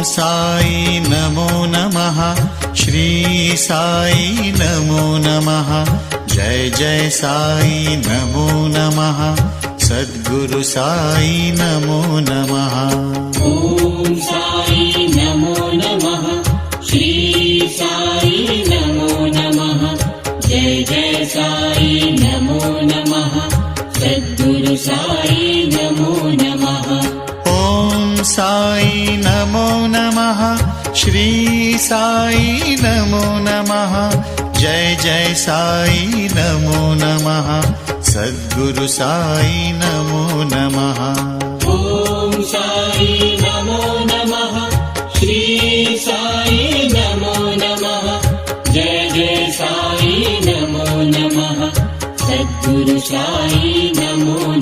साई नमो नमः। श्री साई नमो नमः। जय जय साई नमो नमः। सद्गुरु साई नमो नमः। ओम साई नमो नमः। श्री साई नमो नमः। जय जय साई नमो नमः। सद्गुरु साई नमो नमः। ओम साई नमो नमः। श्री साई नमो नमः। जय जय साई नमो नमः। सद्गुरु साई नमो नमः। ओम साई नमो नमः। श्री साई नमो नमः। जय जय साई नमो नमः। सद्गुरु साई नमो